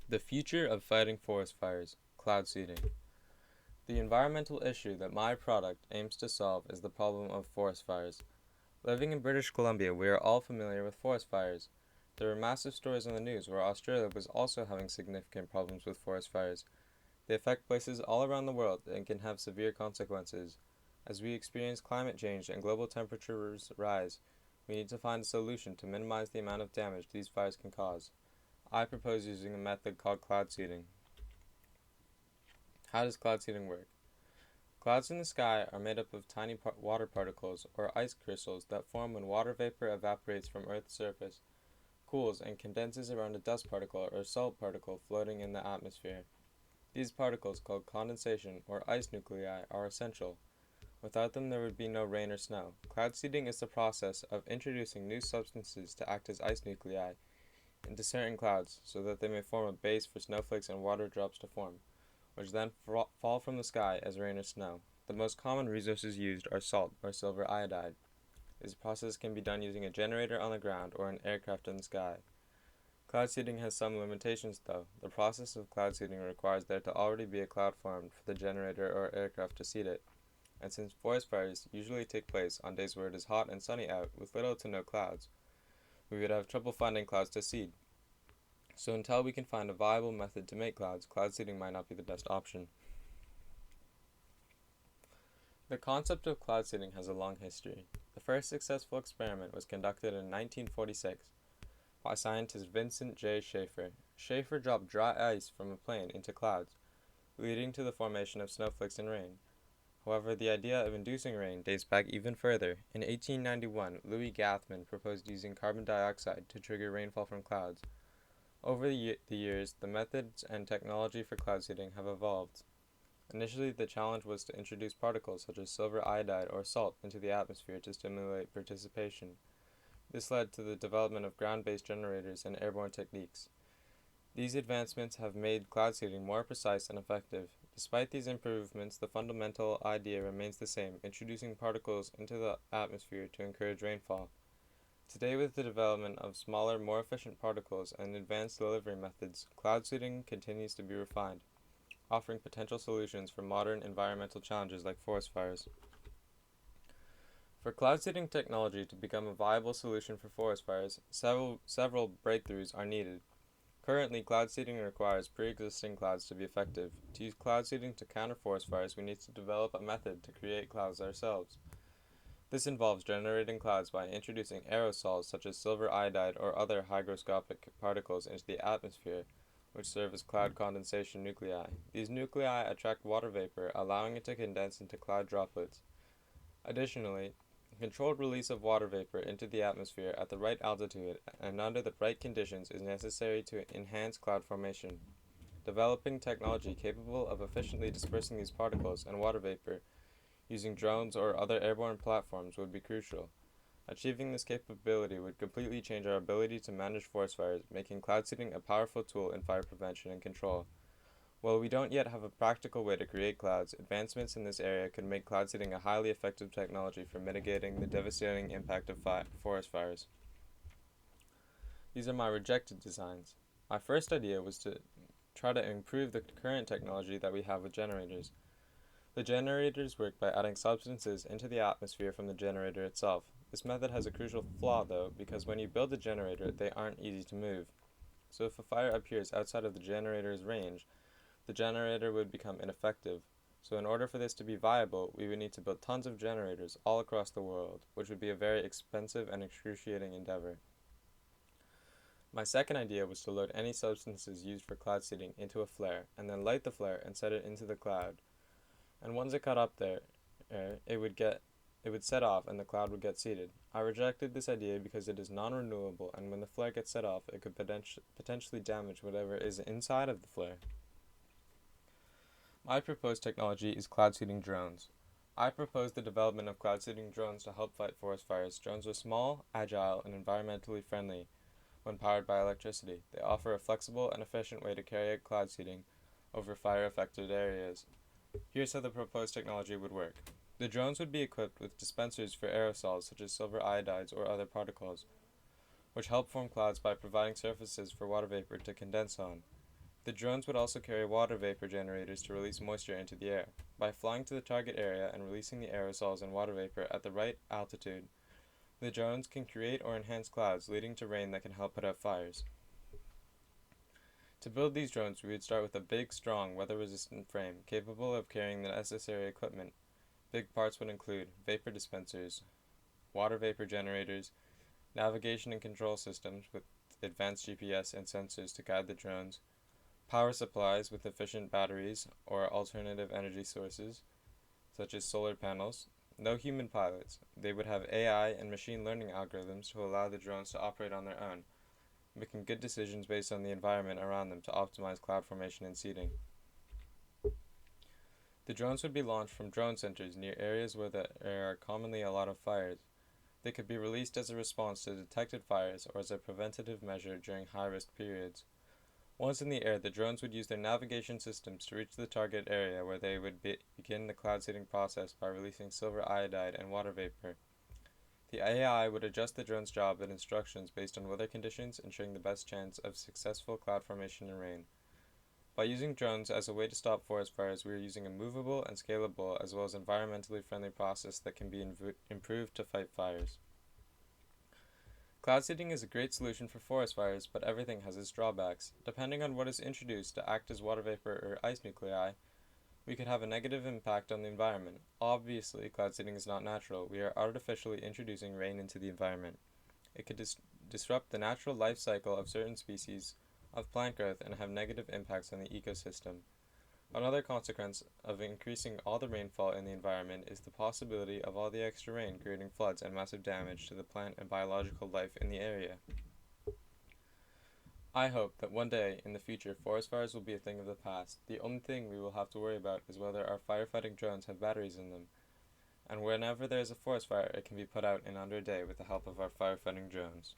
The future of fighting forest fires, cloud seeding. The environmental issue that my product aims to solve is the problem of forest fires. Living in British Columbia, we are all familiar with forest fires. There were massive stories in the news where Australia was also having significant problems with forest fires. They affect places all around the world and can have severe consequences. As we experience climate change and global temperatures rise, we need to find a solution to minimize the amount of damage these fires can cause. I propose using a method called cloud seeding. How does cloud seeding work? Clouds in the sky are made up of tiny water particles or ice crystals that form when water vapor evaporates from Earth's surface, cools, and condenses around a dust particle or salt particle floating in the atmosphere. These particles, called condensation or ice nuclei, are essential. Without them, there would be no rain or snow. Cloud seeding is the process of introducing new substances to act as ice nuclei into certain clouds so that they may form a base for snowflakes and water drops to form, which then fall from the sky as rain or snow. The most common resources used are salt or silver iodide. This process can be done using a generator on the ground or an aircraft in the sky. Cloud seeding has some limitations though. The process of cloud seeding requires there to already be a cloud formed for the generator or aircraft to seed it. And since forest fires usually take place on days where it is hot and sunny out with little to no clouds, we would have trouble finding clouds to seed. So until we can find a viable method to make clouds, cloud seeding might not be the best option. The concept of cloud seeding has a long history. The first successful experiment was conducted in 1946 by scientist Vincent J. Schaefer. Schaefer dropped dry ice from a plane into clouds, leading to the formation of snowflakes and rain. However, the idea of inducing rain dates back even further. In 1891, Louis Gathman proposed using carbon dioxide to trigger rainfall from clouds. Over the years, the methods and technology for cloud seeding have evolved. Initially, the challenge was to introduce particles such as silver iodide or salt into the atmosphere to stimulate precipitation. This led to the development of ground-based generators and airborne techniques. These advancements have made cloud seeding more precise and effective. Despite these improvements, the fundamental idea remains the same, introducing particles into the atmosphere to encourage rainfall. Today, with the development of smaller, more efficient particles and advanced delivery methods, cloud seeding continues to be refined, offering potential solutions for modern environmental challenges like forest fires. For cloud seeding technology to become a viable solution for forest fires, several breakthroughs are needed. Currently, cloud seeding requires pre-existing clouds to be effective. To use cloud seeding to counter forest fires, we need to develop a method to create clouds ourselves. This involves generating clouds by introducing aerosols such as silver iodide or other hygroscopic particles into the atmosphere, which serve as cloud condensation nuclei. These nuclei attract water vapor, allowing it to condense into cloud droplets. Additionally, controlled release of water vapor into the atmosphere at the right altitude and under the right conditions is necessary to enhance cloud formation. Developing technology capable of efficiently dispersing these particles and water vapor using drones or other airborne platforms would be crucial. Achieving this capability would completely change our ability to manage forest fires, making cloud seeding a powerful tool in fire prevention and control. While we don't yet have a practical way to create clouds, advancements in this area could make cloud seeding a highly effective technology for mitigating the devastating impact of forest fires. These are my rejected designs. My first idea was to try to improve the current technology that we have with generators. The generators work by adding substances into the atmosphere from the generator itself. This method has a crucial flaw though, because when you build a generator, they aren't easy to move. So if a fire appears outside of the generator's range, the generator would become ineffective. So in order for this to be viable, we would need to build tons of generators all across the world, which would be a very expensive and excruciating endeavor. My second idea was to load any substances used for cloud seeding into a flare, and then light the flare and set it into the cloud. And once it got up there, it would set off and the cloud would get seeded. I rejected this idea because it is non-renewable, and when the flare gets set off, it could potentially damage whatever is inside of the flare. My proposed technology is cloud seeding drones. I propose the development of cloud seeding drones to help fight forest fires. Drones are small, agile, and environmentally friendly when powered by electricity. They offer a flexible and efficient way to carry out cloud seeding over fire-affected areas. Here's how the proposed technology would work. The drones would be equipped with dispensers for aerosols such as silver iodides or other particles, which help form clouds by providing surfaces for water vapor to condense on. The drones would also carry water vapor generators to release moisture into the air. By flying to the target area and releasing the aerosols and water vapor at the right altitude, the drones can create or enhance clouds, leading to rain that can help put out fires. To build these drones, we would start with a big, strong, weather-resistant frame, capable of carrying the necessary equipment. Big parts would include vapor dispensers, water vapor generators, navigation and control systems with advanced GPS and sensors to guide the drones, power supplies with efficient batteries or alternative energy sources, such as solar panels. No human pilots. They would have AI and machine learning algorithms to allow the drones to operate on their own, making good decisions based on the environment around them to optimize cloud formation and seeding. The drones would be launched from drone centers near areas where there are commonly a lot of fires. They could be released as a response to detected fires or as a preventative measure during high-risk periods. Once in the air, the drones would use their navigation systems to reach the target area where they would begin the cloud seeding process by releasing silver iodide and water vapor. The AI would adjust the drone's job and instructions based on weather conditions, ensuring the best chance of successful cloud formation and rain. By using drones as a way to stop forest fires, we are using a movable and scalable as well as environmentally friendly process that can be improved to fight fires. Cloud seeding is a great solution for forest fires, but everything has its drawbacks. Depending on what is introduced to act as water vapor or ice nuclei, we could have a negative impact on the environment. Obviously, cloud seeding is not natural. We are artificially introducing rain into the environment. It could disrupt the natural life cycle of certain species of plant growth and have negative impacts on the ecosystem. Another consequence of increasing all the rainfall in the environment is the possibility of all the extra rain creating floods and massive damage to the plant and biological life in the area. I hope that one day in the future forest fires will be a thing of the past. The only thing we will have to worry about is whether our firefighting drones have batteries in them. And whenever there is a forest fire, it can be put out in under a day with the help of our firefighting drones.